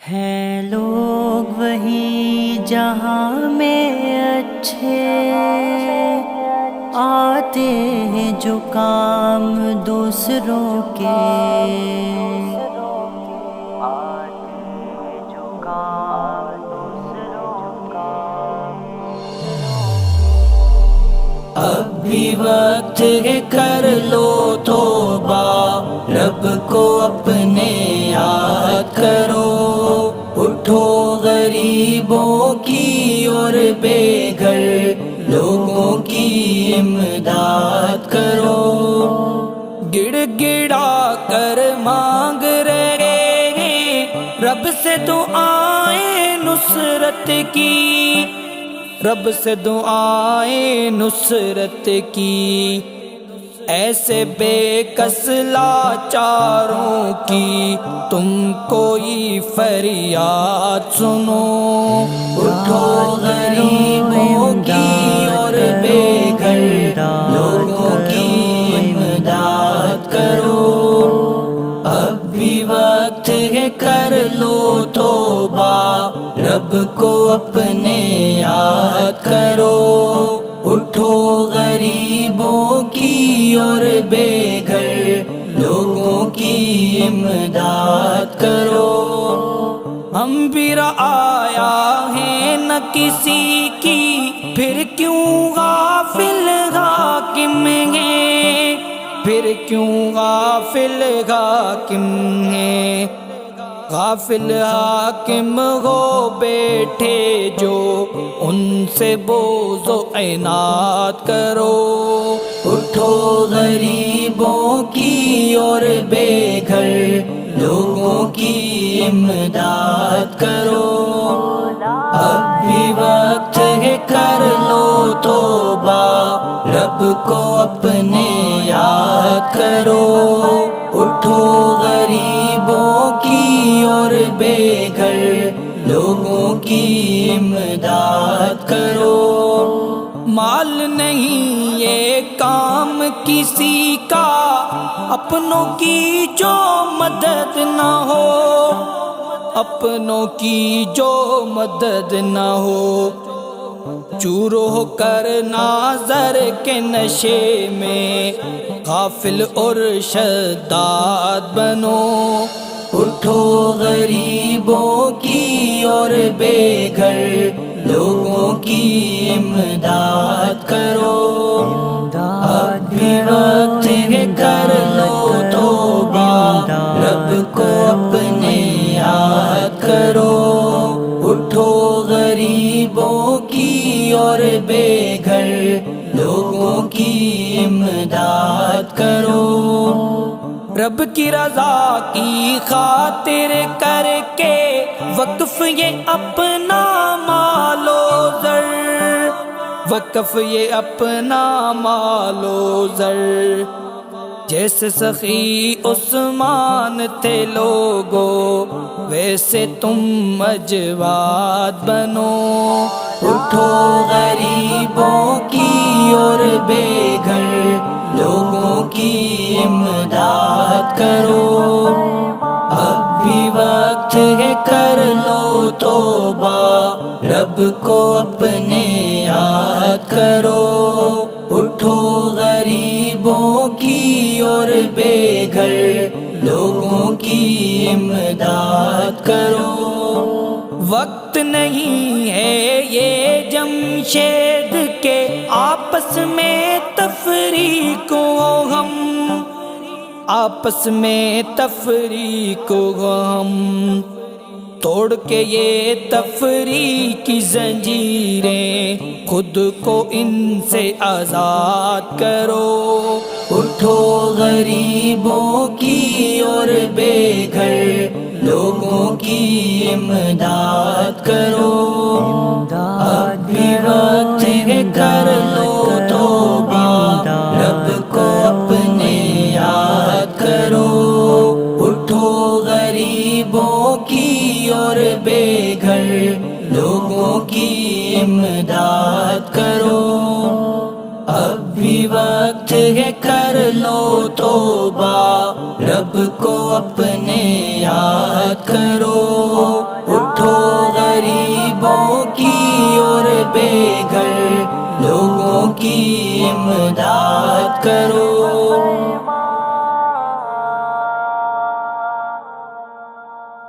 ہیں لوگ وہی جہاں میں اچھے، آتے ہیں جو کام دوسروں کے، اب بھی وقت ہے کر لو توبہ، رب کو اپنے یاد کرو، اٹھو غریبوں کی اور بے گھر لوگوں کی امداد کرو، گڑ گڑا کر مانگ رہے ہیں رب سے دعائیں نصرت کی، رب سے دعائیں نصرت کی، ایسے بے کس لاچاروں کی تم کوئی فریاد سنو، اٹھو غریبوں کی اور بے گھر لوگوں کی امداد کرو، اب بھی وقت ہے کر لو توبہ، رب کو اپنے یاد کرو، اٹھو غریبوں کی اور بے گھر لوگوں کی امداد کرو، ہم بھی رعایا ہیں نہ کسی کی، پھر کیوں غافل حاکم ہیں، پھر کیوں غافل حاکم ہیں، غافل حاکم ہو بیٹھے جو ان سے بوز و عناد کرو، اٹھو غریبوں کی اور بے گھر لوگوں کی امداد کرو، اب بھی وقت ہے کر لو توبہ، رب کو اپنے یاد کرو، اٹھو غریبوں کی اور بے گھر لوگوں کی امداد کرو، مال نہیں یہ کام کسی کا، اپنوں کی جو مدد نہ ہو، اپنوں کی جو مدد نہ ہو، چور ہو کر ناظر کے نشے میں غافل اور شداد بنو، اٹھو غریبوں کی اور بے گھر لوگوں کی امداد کرو، اب بھی وقت ہے کر لو توبہ، رب کو اپنے یاد کرو، اٹھو غریبوں کی اور بے گھر لوگوں کی امداد کرو، رب کی رضا کی خاطر کر کے وقف یہ اپنا مال و زر، وقف یہ اپنا مال و زر، جیسے سخی عثمان تھے لوگو ویسے تم اجواد بنو، اٹھو غریبوں کی اور بے گھر لوگوں کی امداد کرو، اب بھی وقت ہے کر لو توبہ، رب کو اپنے یاد کرو، اٹھو غریبوں کی اور بے گھر لوگوں کی امداد کرو، وقت نہیں ہے یہ جمشید کے آپس میں تفریق ہو، ہم آپس میں تفریق ہو، ہم توڑ کے یہ تفریق کی زنجیریں خود کو ان سے آزاد کرو، اٹھو غریبوں کی اور بے گھر لوگوں کی امداد کرو، اب بھی وقت ہے کر لو توبہ، رب کو اپنے یاد کرو، اٹھو غریبوں کی اور بے گھر لوگوں کی امداد کرو، اب بھی وقت ہے کر لو توبہ، رب کو اپنے یاد کرو، غریبوں کی اور بے گھر لوگوں کی امداد کرو.